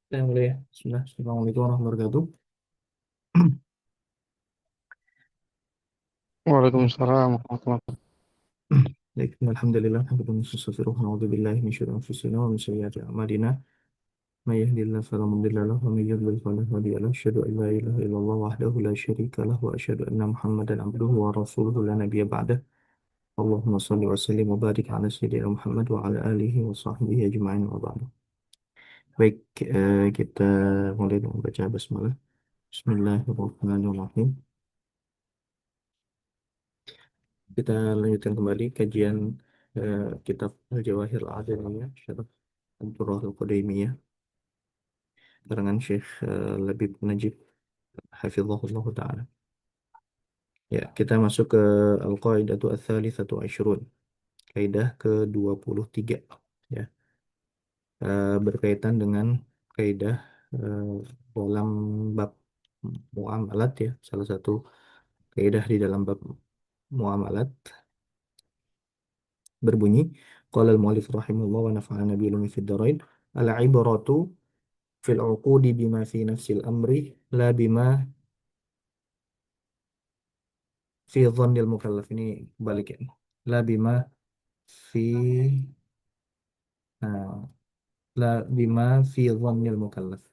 Yang mulia, Bismillah. Assalamualaikum warahmatullahi wabarakatuh. Waalaikumsalam warahmatullahi Baik, alhamdulillah, alhamdulillah, wassalamualaikum warahmatullahi min syururi anfusina wa min sayyiati a'malina. May yahdihillahu fala mudilla lahu wa may yudlil fala hadiya lahu. Asyhadu an la ilaha illallah wahdahu la syarika lahu wa asyhadu anna Muhammadan abduhu wa rasuluhu la nabiyya ba'dah. Allahumma shalli wa sallim wa barik ala sayyidina Muhammad wa ala alihi wa sahbihi ajma'in wa ba'du. Baik, kita mulai dengan baca basmalah. Bismillahirrahmanirrahim. Kita lanjutkan kembali kajian kitab Al-Jawahir Al-Adamiyah, Syarah Ad-Durrah Al-Qadaimiyah, karangan Syekh Labib Najib, Hafizahullah Ta'ala. Ya, kita masuk ke Al-Qaidatu Ats-Tsalitsatu Asyrun, kaidah ke-23. Ya, berkaitan dengan kaidah eh, dalam bab muamalat, ya, salah satu kaidah di dalam bab muamalat berbunyi qala al-mu'allif rahimahullah wa nafa'ana bi ilmi fid dharain al-ibratu fil uqudi bima fi nafsil amri la bima fi dhannil mukallaf. Ini balik ya, la bima fi nah, la bima fi dhannil mukallaf,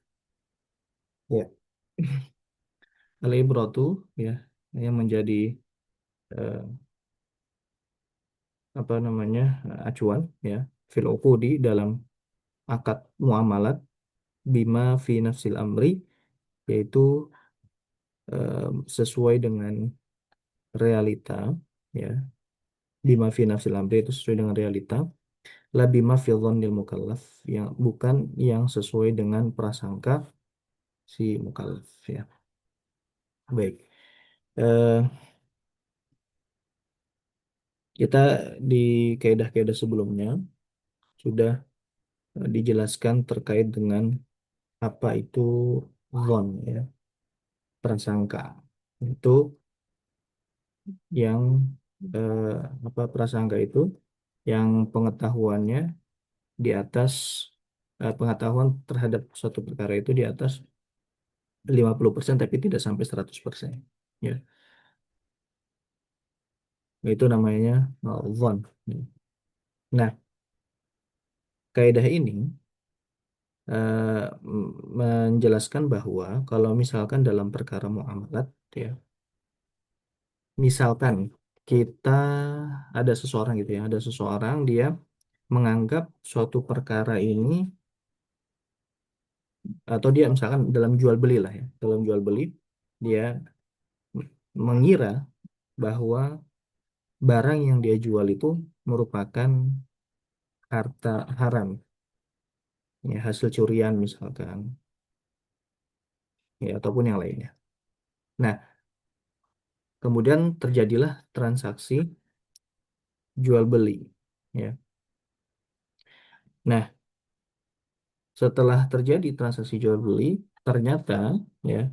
ya. Al-ibratu, ya, yang menjadi eh, apa namanya, acuan, ya, fil uqudi dalam akad muamalat, bima fi nafsil amri, yaitu sesuai dengan realita, ya, bima fi nafsil amri itu sesuai dengan realita, la bima fi dhannil mukallaf, yang bukan yang sesuai dengan prasangka si mukallaf, ya. Baik. Eh, kita di kaidah-kaidah sebelumnya sudah dijelaskan terkait dengan apa itu dhon, ya, prasangka. Itu yang eh, apa, prasangka itu yang pengetahuannya di atas pengetahuan terhadap suatu perkara itu di atas 50% tapi tidak sampai 100%, ya. Itu namanya dhon. Nah, kaidah ini menjelaskan bahwa kalau misalkan dalam perkara muamalat, ya, misalkan kita ada seseorang gitu, ya, ada seseorang dia menganggap suatu perkara ini, atau dia misalkan dalam jual beli lah, ya, dalam jual beli dia mengira bahwa barang yang dia jual itu merupakan harta haram, ya, hasil curian misalkan, ya, ataupun yang lainnya. Nah, kemudian terjadilah transaksi jual beli, ya. Nah, setelah terjadi transaksi jual beli, ternyata, ya,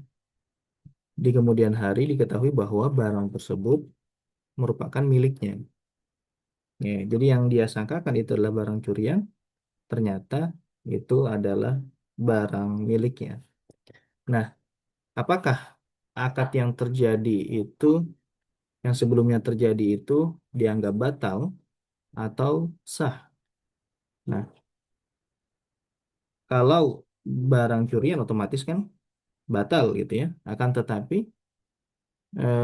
di kemudian hari diketahui bahwa barang tersebut merupakan miliknya. Ya, jadi yang dia sangkakan itu adalah barang curian, ternyata itu adalah barang miliknya. Nah, apakah akad yang terjadi itu, yang sebelumnya terjadi itu, dianggap batal atau sah? Nah, kalau barang curian otomatis kan batal gitu, ya. Akan tetapi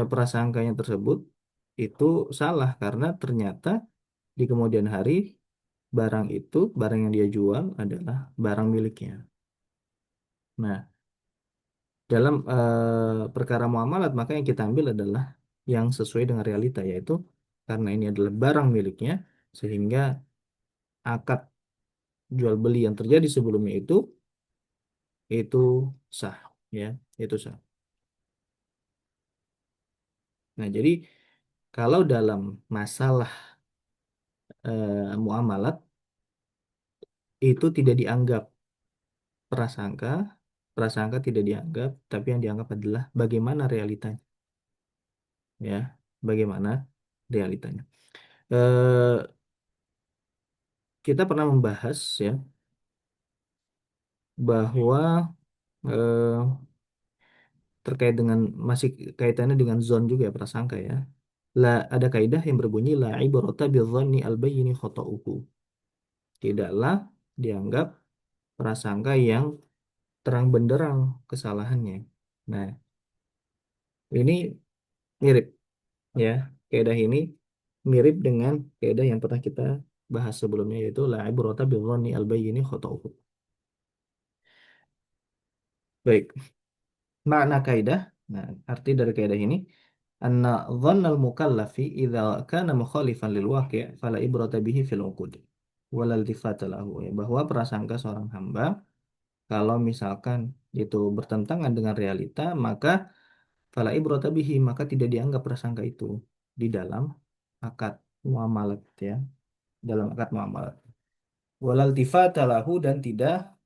prasangkanya tersebut itu salah karena ternyata di kemudian hari barang itu, barang yang dia jual adalah barang miliknya. Nah, dalam perkara muamalat maka yang kita ambil adalah yang sesuai dengan realita, yaitu karena ini adalah barang miliknya sehingga akad jual beli yang terjadi sebelumnya itu sah, ya, itu sah. Nah, jadi kalau dalam masalah muamalat itu tidak dianggap prasangka, prasangka tidak dianggap, tapi yang dianggap adalah bagaimana realitanya, ya, bagaimana realitanya. Eh, kita pernah membahas, ya, bahwa eh, terkait dengan masih kaitannya dengan zon juga ya prasangka ya. Ada kaidah yang berbunyi la ibrata bidzanni al-bayyin khata'uhu. Tidaklah dianggap prasangka yang terang benderang kesalahannya. Nah, ini mirip ya. Kaidah ini mirip dengan kaidah yang pernah kita bahas sebelumnya yaitu la ibrata bidzanni al-bayyin khata'uhu. Baik, makna kaidah. Nah, arti dari kaidah ini anna dhannal mukallafi idza kana mukhalifan lil waqi' fala ibrata bihi fil uqud wala iltifata lahu ya, bahwa prasangka seorang hamba kalau misalkan itu bertentangan dengan realita maka fala ibrata bihi, maka tidak dianggap prasangka itu di dalam akad muamalat ya, dalam akad muamalat wala iltifata lahu, dan tidak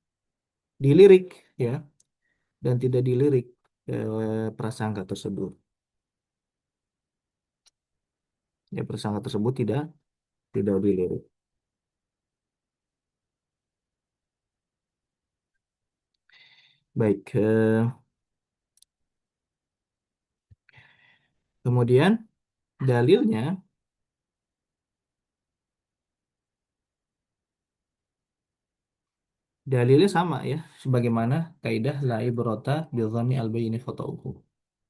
dilirik ya, dan tidak dilirik prasangka tersebut ya, prasangka tersebut tidak dilirik. Baik, kemudian dalilnya, dalilnya sama ya, sebagaimana kaidah la ibrata bi dhanni al bayni khata'uhu.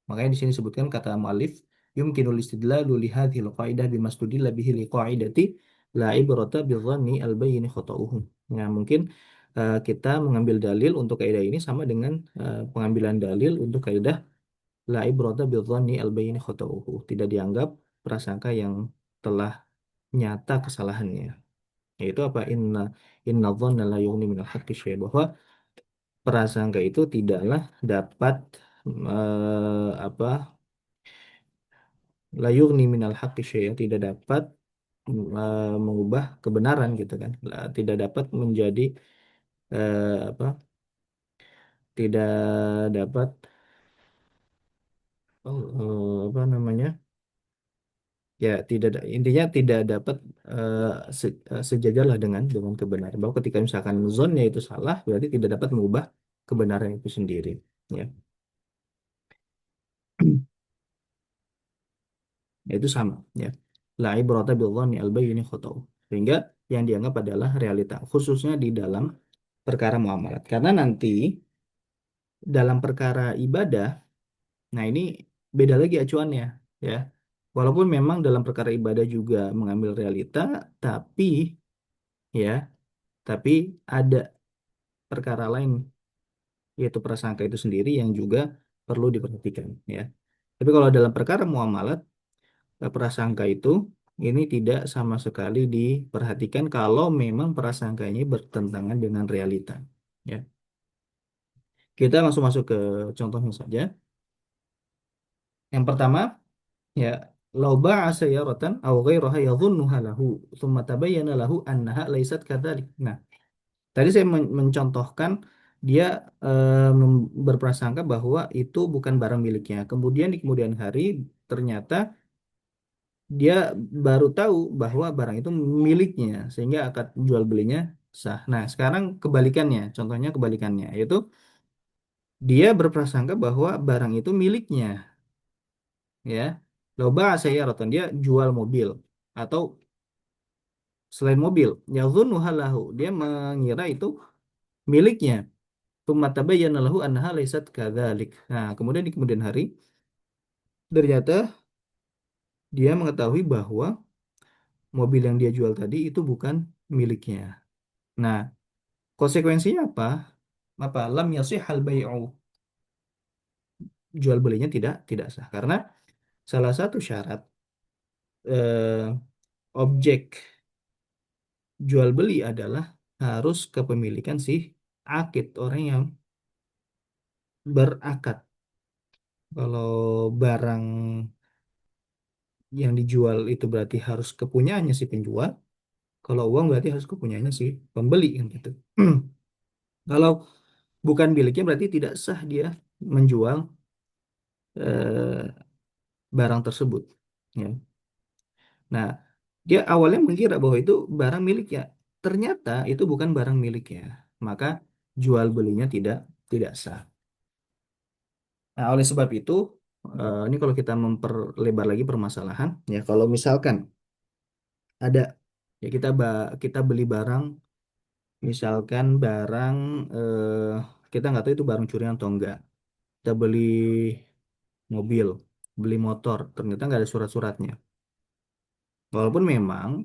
Makanya di sini disebutkan kata muallif yumkinul istidlalu li hadhil qaidah bimastudilla bihi li qaidati la ibrata bi dhanni al bayni khata'uhu. Nah, mungkin kita mengambil dalil untuk kaidah ini sama dengan pengambilan dalil untuk kaidah la ibrata bi dhanni al bayni khata'uhu. Tidak dianggap prasangka yang telah nyata kesalahannya. Yaitu apa? Inna dhanna la yughni minal haqqi syai'a, bahwa prasangka itu tidaklah dapat apa, la yughni minal haqqi syai'a, tidak dapat mengubah kebenaran gitu kan. Tidak dapat menjadi apa, tidak dapat apa namanya, ya tidak intinya tidak dapat eh, sejajar lah dengan kebenaran, bahwa ketika misalkan zonnya itu salah berarti tidak dapat mengubah kebenaran itu sendiri ya. Itu sama ya, la ibrata bil dhanni al bayyin khata'u, sehingga yang dianggap adalah realita khususnya di dalam perkara muamalat, karena nanti dalam perkara ibadah, nah ini beda lagi acuannya ya, walaupun memang dalam perkara ibadah juga mengambil realita, tapi ya, tapi ada perkara lain yaitu prasangka itu sendiri yang juga perlu diperhatikan ya. Tapi kalau dalam perkara muamalat, prasangka itu ini tidak sama sekali diperhatikan kalau memang prasangka ini bertentangan dengan realita. Ya, kita langsung masuk ke contohnya saja. Yang pertama, ya, lau ba'a sayyaratan aw ghairaha yadhunnuha lahu, thumma tabayyana lahu annaha laysat kadzalik. Nah, tadi saya mencontohkan dia berprasangka bahwa itu bukan barang miliknya. Kemudian di kemudian hari ternyata dia baru tahu bahwa barang itu miliknya sehingga akad jual belinya sah. Nah, sekarang kebalikannya, contohnya kebalikannya, yaitu dia berprasangka bahwa barang itu miliknya, ya. Loba saya roton, dia jual mobil atau selain mobil, yazunnu halahu, dia mengira itu miliknya. Tsumma tabayyana lahu annaha laysat kadzalik. Nah, kemudian di kemudian hari ternyata dia mengetahui bahwa mobil yang dia jual tadi itu bukan miliknya. Nah, konsekuensinya apa? Apa? Lam yasihhal bai'u. Jual belinya tidak sah karena salah satu syarat eh, objek jual beli adalah harus kepemilikan si akid, orang yang berakad. Kalau barang yang dijual itu berarti harus kepunyaannya si penjual. Kalau uang berarti harus kepunyaannya si pembeli kan gitu. Kalau bukan miliknya berarti tidak sah dia menjual eh, barang tersebut. Ya. Nah, dia awalnya mengira bahwa itu barang miliknya. Ternyata itu bukan barang miliknya. Maka jual belinya tidak sah. Nah, oleh sebab itu, ini kalau kita memperlebar lagi permasalahan, ya kalau misalkan ada, ya kita beli barang, misalkan barang, kita nggak tahu itu barang curian atau enggak. Kita beli mobil, beli motor, ternyata nggak ada surat-suratnya. Walaupun memang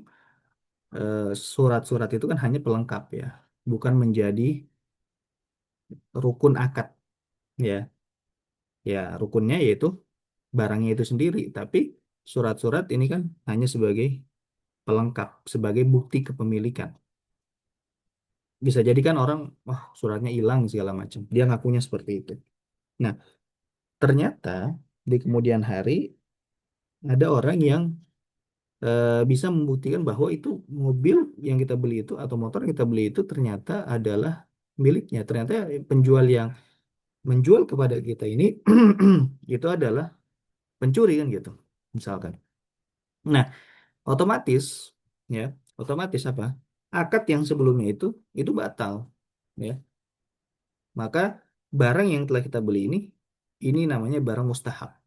surat-surat itu kan hanya pelengkap ya, bukan menjadi rukun akad ya. Ya rukunnya yaitu barangnya itu sendiri, tapi surat-surat ini kan hanya sebagai pelengkap, sebagai bukti kepemilikan. Bisa jadi kan orang, wah suratnya hilang segala macam. Dia ngakunya seperti itu. Nah, ternyata di kemudian hari ada orang yang bisa membuktikan bahwa itu mobil yang kita beli itu atau motor yang kita beli itu ternyata adalah miliknya. Ternyata penjual yang menjual kepada kita ini itu adalah pencuri kan gitu, misalkan. Nah, otomatis ya, otomatis apa? Akad yang sebelumnya itu batal ya. Maka barang yang telah kita beli ini namanya barang mustahak.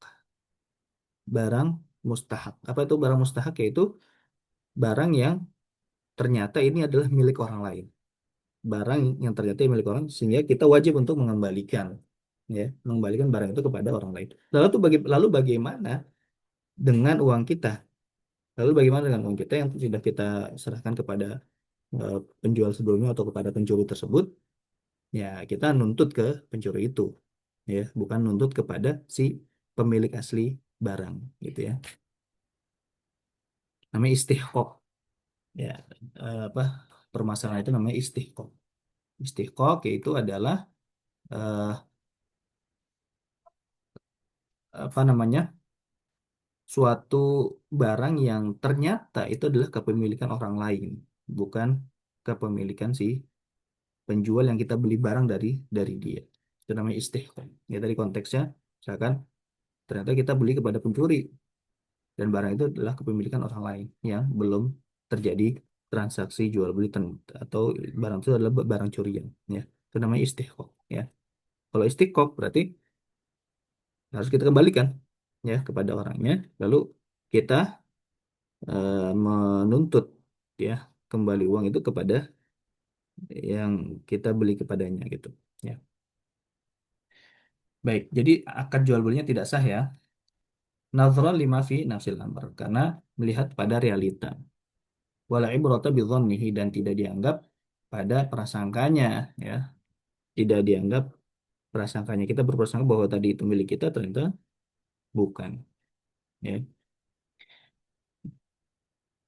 Barang mustahak. Apa itu barang mustahak? Yaitu barang yang ternyata ini adalah milik orang lain. Barang yang ternyata milik orang sehingga kita wajib untuk mengembalikan barang itu kepada orang lain. Lalu bagaimana dengan uang kita? Lalu bagaimana dengan uang kita yang sudah kita serahkan kepada penjual sebelumnya atau kepada pencuri tersebut? Ya, kita nuntut ke pencuri itu, ya, bukan nuntut kepada si pemilik asli barang, gitu ya. Namanya istihqaq, ya, apa permasalahan itu namanya istihqaq. Istihqaq itu adalah eh, apa namanya suatu barang yang ternyata itu adalah kepemilikan orang lain, bukan kepemilikan si penjual yang kita beli barang dari dia. Itu namanya istihqaq. Ya dari konteksnya, misalkan ternyata kita beli kepada pencuri dan barang itu adalah kepemilikan orang lain yang belum terjadi transaksi jual beli atau barang itu adalah barang curian ya. Itu namanya istihqaq ya. Kalau istihqaq berarti harus kita kembalikan ya kepada orangnya, lalu kita menuntut ya kembali uang itu kepada yang kita beli kepadanya gitu ya. Baik, jadi akad jual belinya tidak sah ya. Nadhra lima fi nafsil amr, karena melihat pada realita. Wala ibrata bidzannihi, dan tidak dianggap pada prasangkanya ya. Tidak dianggap prasangkanya. Kita berprasangka bahwa tadi itu milik kita, ternyata bukan ya.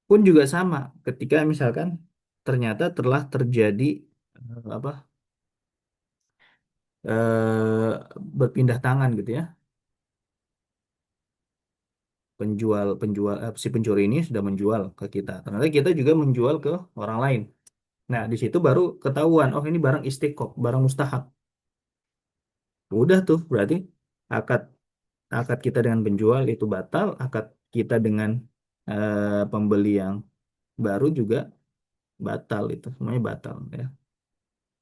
Pun juga sama ketika misalkan ternyata telah terjadi apa berpindah tangan gitu ya. Si pencuri ini sudah menjual ke kita. Ternyata kita juga menjual ke orang lain. Nah, di situ baru ketahuan, oh ini barang istiqoq, barang mustahak. Udah tuh, berarti akad akad kita dengan penjual itu batal, akad kita dengan pembeli yang baru juga batal, itu semuanya batal ya.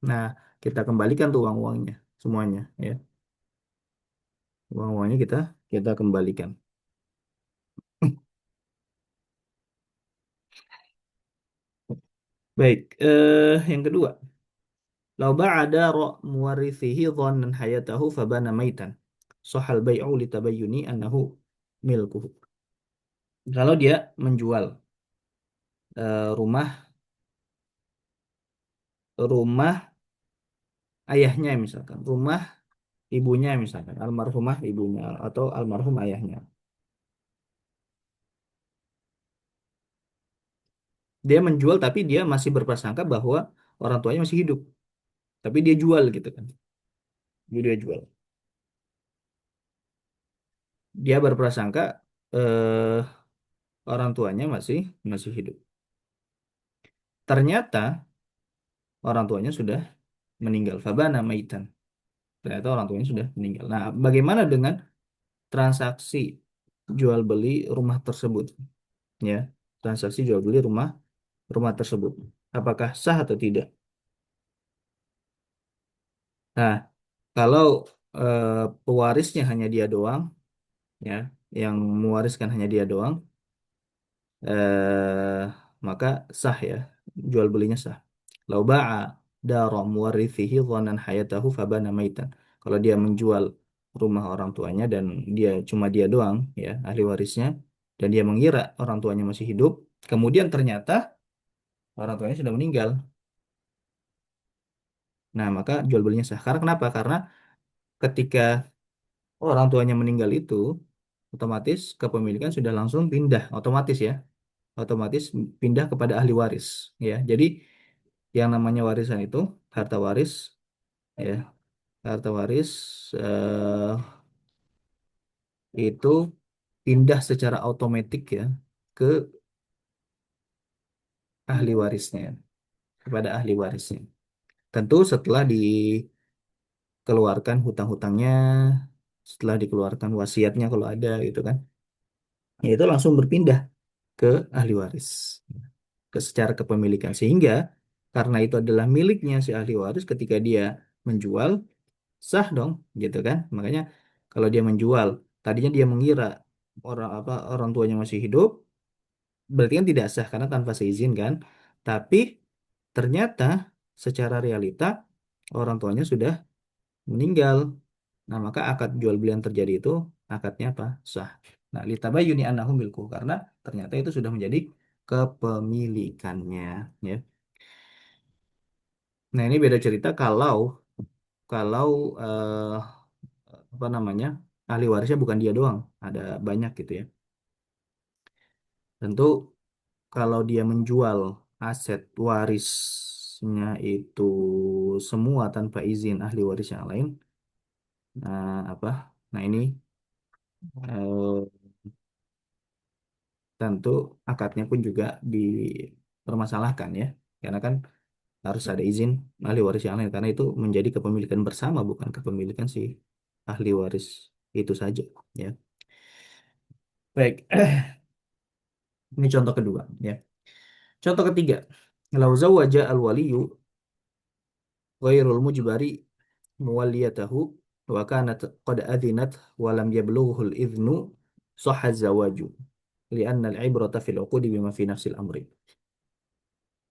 Nah, kita kembalikan tuh uang-uangnya semuanya ya. Uang-uangnya kita kembalikan. Baik, yang kedua. Lau ba'ada muwarithihi dhannan hayatahu fabana maitan. Sahal bai'u litabayyuni annahu milkuhu. Kalau dia menjual rumah rumah ayahnya misalkan, rumah ibunya misalkan, almarhumah ibunya atau almarhum ayahnya. Dia menjual tapi dia masih berprasangka bahwa orang tuanya masih hidup. Tapi dia jual gitu kan. Dia jual. Dia berprasangka eh, orang tuanya masih masih hidup. Ternyata orang tuanya sudah meninggal. Fabana maitan. Ternyata orang tuanya sudah meninggal. Nah, bagaimana dengan transaksi jual beli rumah tersebut? Ya, transaksi jual beli rumah rumah tersebut. Apakah sah atau tidak? Nah, kalau eh, pewarisnya hanya dia doang, ya, yang mewariskan hanya dia doang, eh, maka sah ya, jual belinya sah. Lau ba'a dara muwarithihi dhanan hayatahu fabana maitan. Kalau dia menjual rumah orang tuanya dan dia cuma dia doang ya ahli warisnya dan dia mengira orang tuanya masih hidup, kemudian ternyata orang tuanya sudah meninggal. Nah, maka jual belinya sah. Karena kenapa? Karena ketika orang tuanya meninggal itu otomatis kepemilikan sudah langsung pindah otomatis ya. Otomatis pindah kepada ahli waris ya. Jadi yang namanya warisan itu harta waris ya, harta waris eh, itu pindah secara otomatis ya ke ahli warisnya, kepada ahli warisnya. Tentu setelah dikeluarkan hutang-hutangnya, setelah dikeluarkan wasiatnya kalau ada gitu kan, ya itu langsung berpindah ke ahli waris, ke secara kepemilikan. Sehingga karena itu adalah miliknya si ahli waris ketika dia menjual, sah dong, gitu kan. Makanya kalau dia menjual, tadinya dia mengira orang tuanya masih hidup, berarti kan tidak sah karena tanpa seizin kan. Tapi ternyata secara realita orang tuanya sudah meninggal. Nah, maka akad jual beli yang terjadi itu akadnya apa? Sah. Nah, litabayyuni annahu milku karena ternyata itu sudah menjadi kepemilikannya ya. Nah, ini beda cerita kalau kalau apa namanya? Ahli warisnya bukan dia doang, ada banyak gitu ya. Tentu kalau dia menjual aset warisnya itu semua tanpa izin ahli waris yang lain, nah apa? Nah ini eh, tentu akadnya pun juga dipermasalahkan ya, karena kan harus ada izin ahli waris yang lain karena itu menjadi kepemilikan bersama bukan kepemilikan si ahli waris itu saja ya. Baik, ini contoh kedua ya. Contoh ketiga, lau zawaja al-waliyu ghairul mujbari muwalliyatahu wa kanat qad adhinat wa lam yablughu al-idhnu sahha zawaju li'anna al-ibrata fil uqudi bima fi nafsil amri.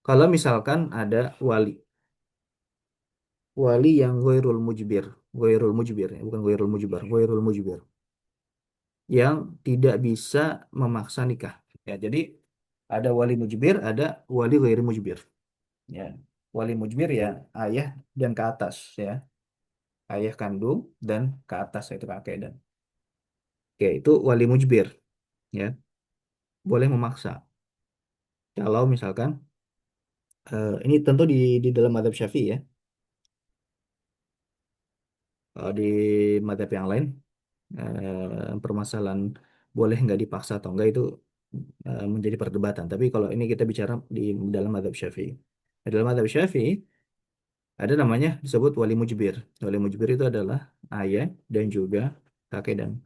Kalau misalkan ada wali yang ghairul mujbir ya, bukan ghairul mujbar, ghairul mujbir yang tidak bisa memaksa nikah. Ya, jadi ada wali mujbir, ada wali ghairul mujbir. Ya, wali mujbir ya ayah dan ke atas ya, ayah kandung dan ke atas itu kakek dan oke itu wali mujbir ya, boleh memaksa. Kalau misalkan ini tentu di dalam mazhab Syafi'i ya. Kalau di mazhab yang lain permasalahan boleh nggak dipaksa atau enggak itu menjadi perdebatan. Tapi kalau ini kita bicara di dalam mazhab Syafi'i. Di dalam mazhab Syafi'i ada namanya disebut wali mujbir. Wali mujbir itu adalah ayah dan juga kakek dan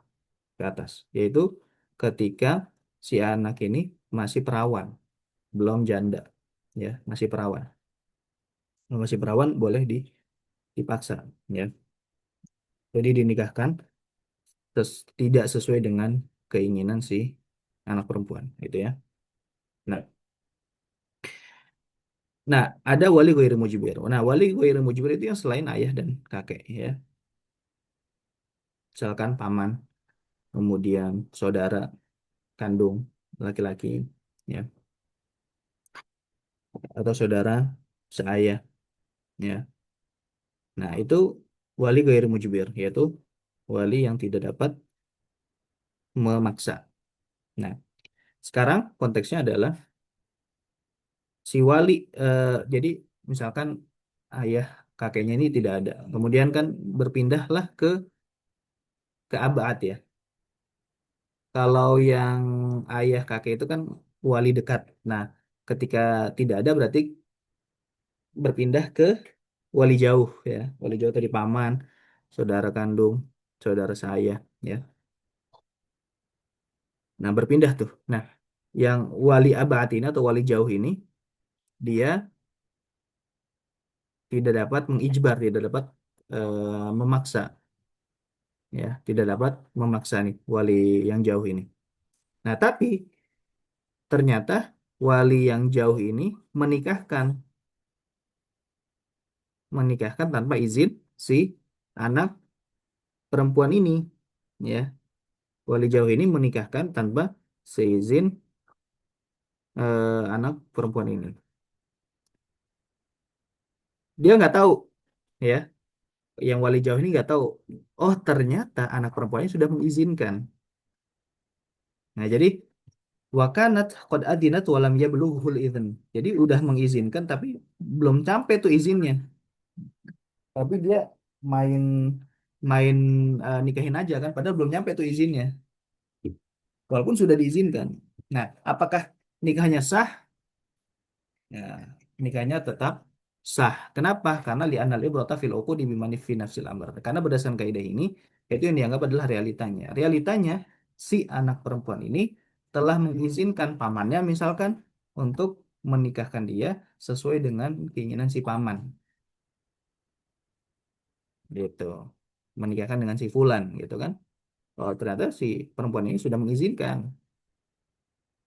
ke atas. Yaitu ketika si anak ini masih perawan, belum janda, ya masih perawan. Kalau masih perawan boleh dipaksa, ya. Jadi dinikahkan tidak sesuai dengan keinginan si anak perempuan, gitu ya. Nah, nah ada wali ghairi mujbir. Nah, wali ghairi mujbir itu yang selain ayah dan kakek, ya. Misalkan paman, kemudian saudara kandung laki-laki, ya, atau saudara seayah, ya. Nah, itu wali ghairi mujbir, yaitu wali yang tidak dapat memaksa. Nah, sekarang konteksnya adalah si wali, jadi misalkan ayah kakeknya ini tidak ada, kemudian kan berpindahlah ke abaat ya. Kalau yang ayah kakek itu kan wali dekat. Nah, ketika tidak ada berarti berpindah ke wali jauh ya. Wali jauh tadi paman, saudara kandung, saudara saya ya. Nah, berpindah tuh. Nah, yang wali abaat ini atau wali jauh ini dia tidak dapat mengijbar, tidak dapat memaksa, ya, tidak dapat memaksa nih wali yang jauh ini. Nah, tapi ternyata wali yang jauh ini menikahkan, menikahkan tanpa izin si anak perempuan ini, ya. Wali jauh ini menikahkan tanpa seizin anak perempuan ini. Dia nggak tahu, ya. Yang wali jauh ini nggak tahu. Oh, ternyata anak perempuannya sudah mengizinkan. Nah, jadi wakanat qad adinat walam yablughul idzn. Jadi udah mengizinkan tapi belum sampai tuh izinnya. Tapi dia main main nikahin aja kan padahal belum nyampe tuh izinnya. Walaupun sudah diizinkan. Nah, apakah nikahnya sah? Ya, nikahnya tetap sah. Kenapa? Karena li'annal ibrata fil uqudi bimani fi nafsil amr. Karena berdasarkan kaidah ini, itu yang dianggap adalah realitanya. Realitanya, si anak perempuan ini telah mengizinkan pamannya misalkan untuk menikahkan dia sesuai dengan keinginan si paman. Gitu. Menikahkan dengan si fulan gitu kan. Oh, ternyata si perempuan ini sudah mengizinkan.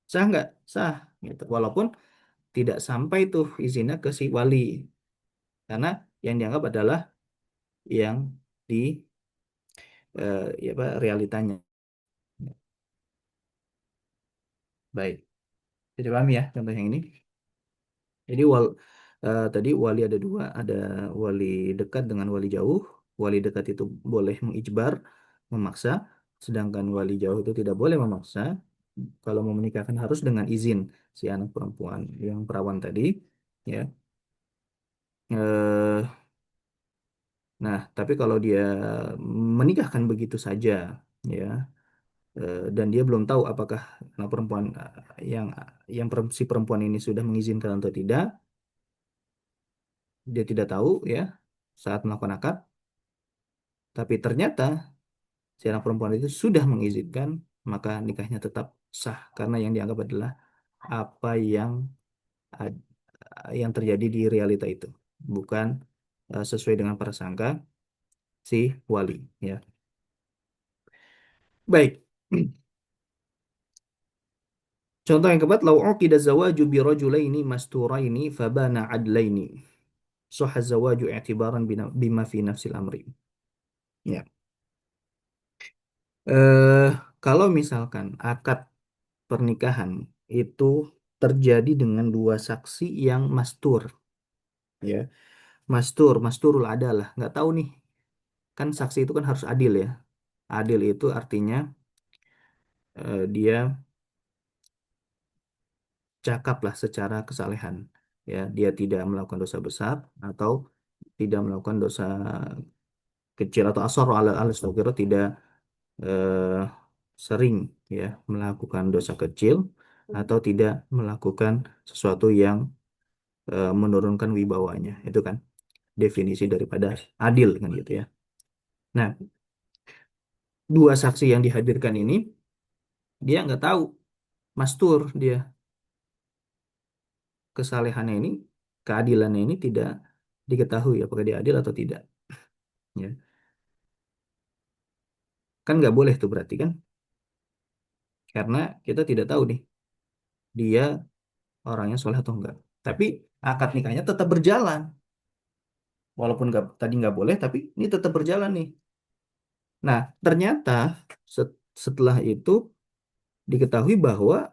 Sah nggak? Sah. Gitu. Walaupun tidak sampai tuh izinnya ke si wali. Karena yang dianggap adalah yang di ya apa realitanya. Baik, jadi paham ya contoh yang ini. Jadi tadi wali ada dua, ada wali dekat dengan wali jauh. Wali dekat itu boleh mengijbar, memaksa, sedangkan wali jauh itu tidak boleh memaksa. Kalau mau menikahkan harus dengan izin si anak perempuan yang perawan tadi, ya. Eh, nah, tapi kalau dia menikahkan begitu saja, ya, dan dia belum tahu apakah anak perempuan si perempuan ini sudah mengizinkan atau tidak, dia tidak tahu ya saat melakukan akad, tapi ternyata si anak perempuan itu sudah mengizinkan, maka nikahnya tetap sah karena yang dianggap adalah apa ad- yang terjadi di realita itu, bukan sesuai dengan prasangka si wali, ya. Baik. Contoh yang keempat, lau uqida zawaju bi rajulaini masturaini fabana adlaini. Sahha zawaju i'tibaran bima fi nafsil amri. Ya. Eh, Kalau misalkan akad pernikahan itu terjadi dengan dua saksi yang mastur, ya. Masturul adalah. Nggak tahu nih, kan saksi itu kan harus adil ya. Adil itu artinya dia cakap lah secara kesalehan. Ya, dia tidak melakukan dosa besar atau tidak melakukan dosa kecil atau asor ala tidak eh, sering ya melakukan dosa kecil atau tidak melakukan sesuatu yang menurunkan wibawanya. Itu kan definisi daripada adil kan gitu ya. Nah, dua saksi yang dihadirkan ini dia nggak tahu, mastur dia, kesalehannya ini, keadilannya ini tidak diketahui apakah dia adil atau tidak. Ya, kan nggak boleh tuh berarti kan, karena kita tidak tahu nih dia orangnya soleh atau enggak. Tapi akad nikahnya tetap berjalan. Walaupun nggak, tadi nggak boleh, tapi ini tetap berjalan nih. Nah, ternyata setelah itu diketahui bahwa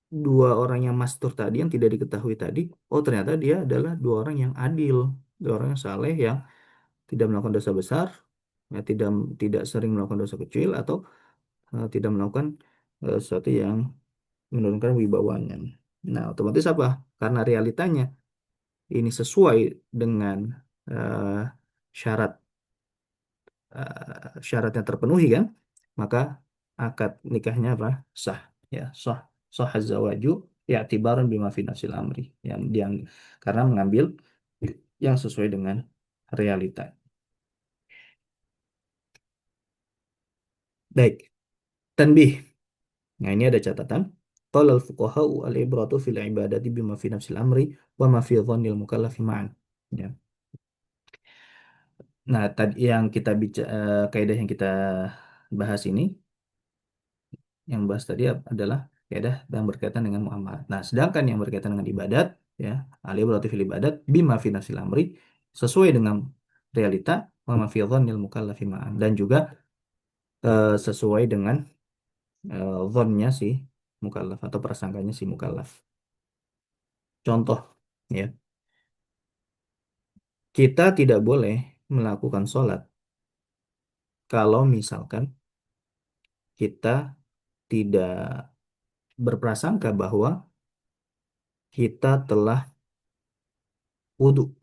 dua orang yang mastur tadi yang tidak diketahui tadi, oh ternyata dia adalah dua orang yang adil, dua orang yang saleh yang tidak melakukan dosa besar, ya, tidak tidak sering melakukan dosa kecil atau tidak melakukan sesuatu yang menurunkan wibawanya. Nah, otomatis apa? Karena realitanya ini sesuai dengan eh, syarat syaratnya terpenuhi kan, maka akad nikahnya apa? Sah, ya, sah, sah zawaju ya tibaran bima fi nafsil amri, yang karena mengambil yang sesuai dengan realita. Baik, tanbih. Nah, ini ada catatan. Qala al-fuqaha'u al-ibratu fil ibadati bima fi nafsil amri wa ma fi dhannil mukallafi ma'an. Ya. Nah, tadi yang kita bicara, kaidah yang kita bahas ini, yang bahas tadi adalah kaidah yang berkaitan dengan muamalat. Nah, sedangkan yang berkaitan dengan ibadat, ya, alih berarti fil ibadat, bima fi nafsil amri, sesuai dengan realita, wa ma fi dhannil mukallafi ma'an. Dan juga sesuai dengan dhonnya si mukallaf atau prasangkanya si mukallaf. Contoh, ya, kita tidak boleh melakukan sholat kalau misalkan kita tidak berprasangka bahwa kita telah wudhu.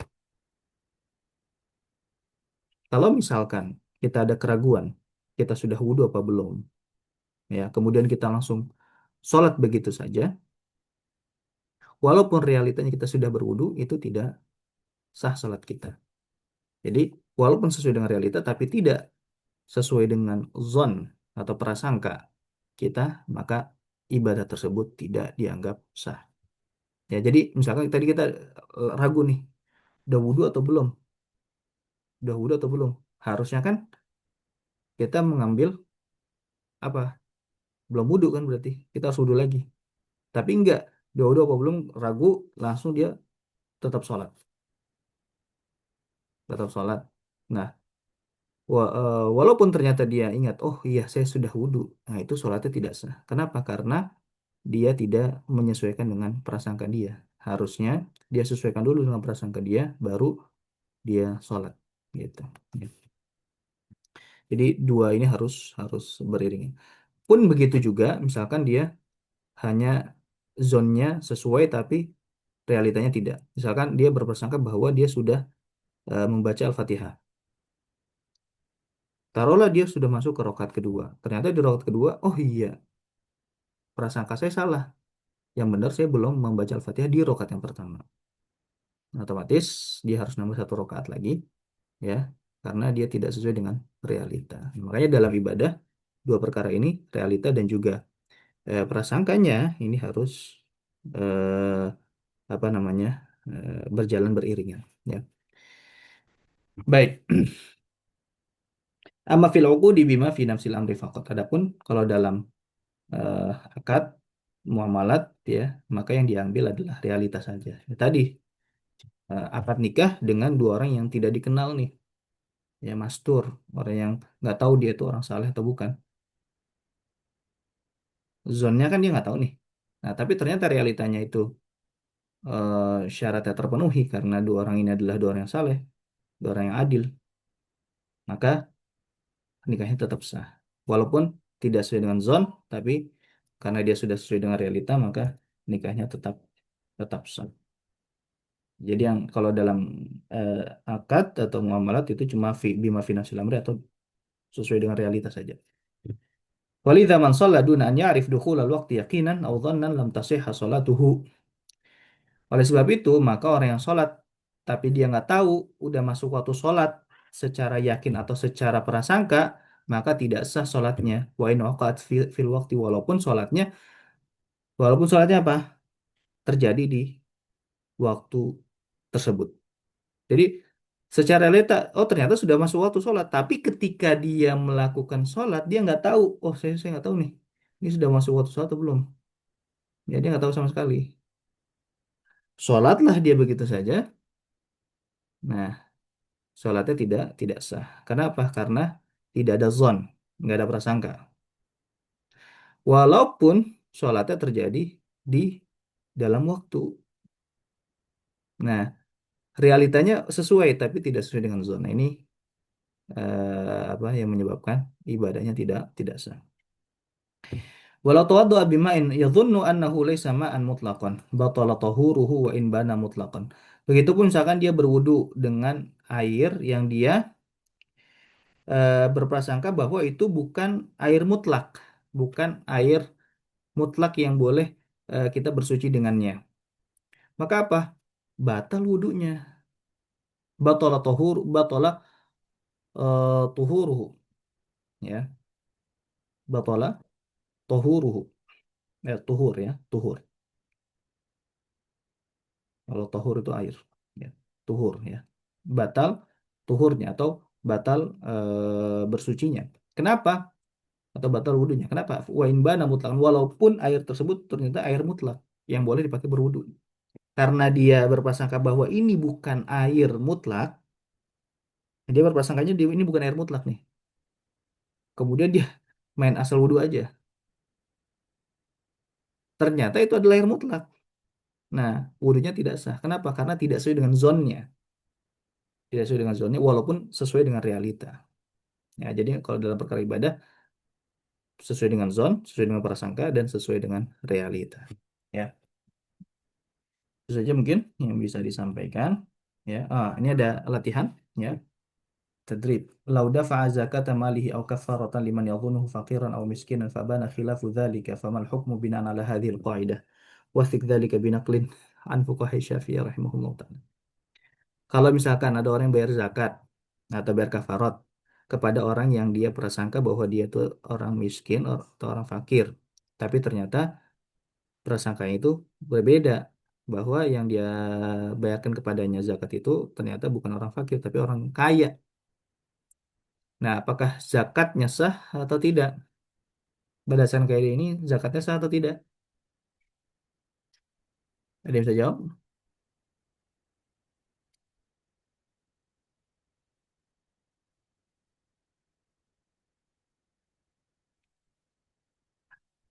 Kalau misalkan kita ada keraguan, kita sudah wudhu apa belum, ya, kemudian kita langsung sholat begitu saja, walaupun realitanya kita sudah berwudhu, itu tidak sah sholat kita. Jadi, walaupun sesuai dengan realita, tapi tidak sesuai dengan zon atau prasangka kita, maka ibadah tersebut tidak dianggap sah. Ya, jadi misalkan tadi kita ragu nih, udah wudhu atau belum? Udah wudhu atau belum? Harusnya kan kita mengambil apa? Belum wudhu kan berarti kita harus wudhu lagi. Tapi enggak, udah wudhu apa belum? Ragu, langsung dia tetap sholat, tetap sholat. Nah, walaupun ternyata dia ingat, oh iya saya sudah wudhu, nah itu sholatnya tidak sah. Kenapa? Karena dia tidak menyesuaikan dengan prasangka dia. Harusnya dia sesuaikan dulu dengan prasangka dia, baru dia sholat, gitu. Jadi dua ini harus harus beriringan. Pun begitu juga, misalkan dia hanya zonnya sesuai tapi realitanya tidak. Misalkan dia berprasangka bahwa dia sudah membaca Al-Fatihah. Taruhlah dia sudah masuk ke rokaat kedua. Ternyata di rokaat kedua, oh iya, prasangka saya salah. Yang benar saya belum membaca Al-Fatihah di rokaat yang pertama. Otomatis dia harus nambah satu rokaat lagi, ya, karena dia tidak sesuai dengan realita. Makanya dalam ibadah dua perkara ini, realita dan juga prasangkanya ini harus eh, apa namanya berjalan beriringan. Ya, baik. Amma fil uqudi bima fi nafsil amri faqat. Adapun kalau dalam eh, akad muamalat, ya, maka yang diambil adalah realitas saja. Ya, tadi akad nikah dengan dua orang yang tidak dikenal nih, ya, mastur, orang yang nggak tahu dia itu orang saleh atau bukan. Zonnya kan dia nggak tahu nih. Nah, tapi ternyata realitanya itu syaratnya terpenuhi karena dua orang ini adalah dua orang yang saleh, dua orang yang adil, maka nikahnya tetap sah. Walaupun tidak sesuai dengan zon, tapi karena dia sudah sesuai dengan realita, maka nikahnya tetap tetap sah. Jadi yang kalau dalam eh, akad atau muamalat itu cuma bima finansil amri atau sesuai dengan realitas saja. Walidha man shalla duna an ya'rif dukhul al-waqti yaqinan aw dhannan lam tasihha salatuhu. Oleh sebab itu, maka orang yang sholat tapi dia nggak tahu udah masuk waktu sholat secara yakin atau secara prasangka, maka tidak sah sholatnya. Wa in waqa'at fil waqti, walaupun sholatnya apa? Terjadi di waktu tersebut. Jadi secara realita, oh ternyata sudah masuk waktu sholat. Tapi ketika dia melakukan sholat, dia nggak tahu. Oh saya nggak tahu nih. Ini sudah masuk waktu sholat atau belum? Ya dia nggak tahu sama sekali. Sholatlah dia begitu saja. Nah, sholatnya tidak sah. Kenapa? Karena tidak ada zon, nggak ada prasangka. Walaupun sholatnya terjadi di dalam waktu. Nah, realitanya sesuai tapi tidak sesuai dengan zona. Ini apa yang menyebabkan ibadahnya tidak sah. Walau tawaddu'a bima'in yadhunnu annahu laysa ma'an mutlaqan batala tahuruhu wa in bana mutlaqan. Begitupun misalkan dia berwudu dengan air yang dia berprasangka bahwa itu bukan air mutlak, bukan air mutlak yang boleh kita bersuci dengannya. Maka apa? Batal wudhunya. Batala tahur, batala tuhuruhu, ya. Batala tuhuruhu. Tuhur, ya, tuhur. Kalau tuhur itu air, ya. Tuhur, ya. Batal tuhurnya atau batal bersucinya. Kenapa? Atau batal wudhunya. Kenapa? Wa in bana mutlaqan, walaupun air tersebut ternyata air mutlak yang boleh dipakai berwudhu. Karena dia berprasangka bahwa ini bukan air mutlak, dia berprasangkanya ini bukan air mutlak nih. Kemudian dia main asal wudhu aja. Ternyata itu adalah air mutlak. Nah, wudhunya tidak sah. Kenapa? Karena tidak sesuai dengan zonnya. Tidak sesuai dengan zonnya, walaupun sesuai dengan realita. Ya, jadi kalau dalam perkara ibadah, sesuai dengan zon, sesuai dengan prasangka, dan sesuai dengan realita. Ya, itu saja mungkin yang bisa disampaikan. Ya, ini ada latihan. Ya, tadrib. Lau dafa'a zakata malihi aw kafaratan liman yadhunuhu faqiran aw miskinan fabana khilafu dhalika famal hukmu bina'an ala hadhihi al-qa'idah. Wathik dhalika binaqlin an fuqaha Syafi'i rahimahullah ta'ala. Kalau misalkan ada orang yang bayar zakat atau bayar kafarat kepada orang yang dia prasangka bahwa dia itu orang miskin atau orang fakir, tapi ternyata prasangkanya itu berbeda, bahwa yang dia bayarkan kepadanya zakat itu ternyata bukan orang fakir tapi orang kaya. Nah, apakah zakatnya sah atau tidak? Berdasarkan kayak ini, zakatnya sah atau tidak? Ada yang bisa jawab?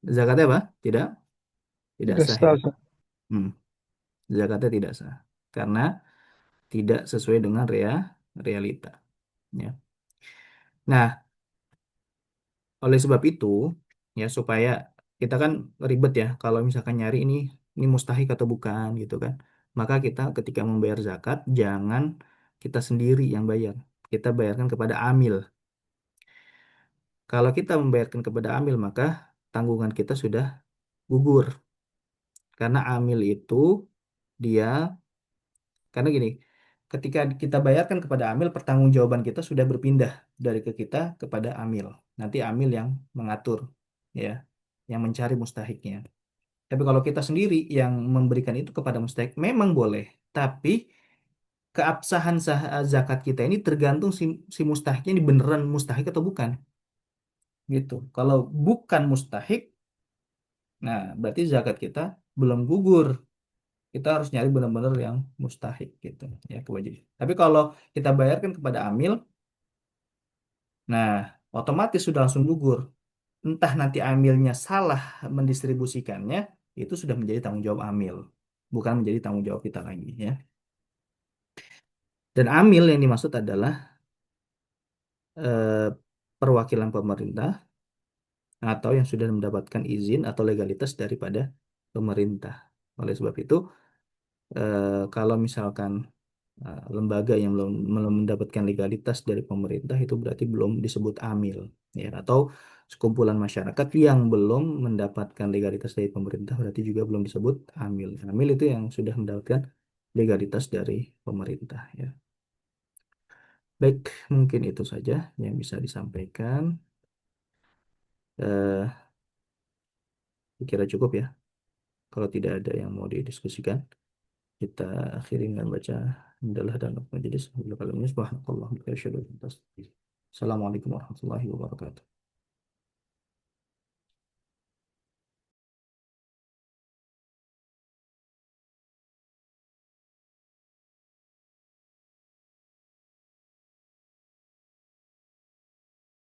Zakatnya apa? Tidak, tidak Tidak sah ya. sah, Ustaz. Hmm, zakatnya tidak sah karena tidak sesuai dengan realita. Ya. Nah, oleh sebab itu, ya supaya kita kan ribet ya kalau misalkan nyari ini mustahik atau bukan gitu kan. Maka kita ketika membayar zakat jangan kita sendiri yang bayar. Kita bayarkan kepada amil. Kalau kita membayarkan kepada amil maka tanggungan kita sudah gugur. Karena amil itu dia karena gini, ketika kita bayarkan kepada amil pertanggungjawaban kita sudah berpindah dari ke kita kepada amil. Nanti amil yang mengatur ya, yang mencari mustahiknya. Tapi kalau kita sendiri yang memberikan itu kepada mustahik memang boleh, tapi keabsahan zakat kita ini tergantung si mustahiknya ini beneran mustahik atau bukan, gitu. Kalau bukan mustahik, nah berarti zakat kita belum gugur. Kita harus nyari benar-benar yang mustahik gitu, ya kewajiban. Tapi kalau kita bayarkan kepada amil, nah otomatis sudah langsung gugur. Entah nanti amilnya salah mendistribusikannya, itu sudah menjadi tanggung jawab amil, bukan menjadi tanggung jawab kita lagi ya. Dan amil yang dimaksud adalah eh, perwakilan pemerintah atau yang sudah mendapatkan izin atau legalitas daripada pemerintah. Oleh sebab itu, kalau misalkan lembaga yang belum mendapatkan legalitas dari pemerintah itu berarti belum disebut amil, ya. Atau sekumpulan masyarakat yang belum mendapatkan legalitas dari pemerintah berarti juga belum disebut amil. Amil itu yang sudah mendapatkan legalitas dari pemerintah, ya. Baik, mungkin itu saja yang bisa disampaikan. Eh, Kira cukup ya. Kalau tidak ada yang mau didiskusikan, kita akhiri dengan baca hamdalah dan majelis. Assalamualaikum warahmatullahi wabarakatuh.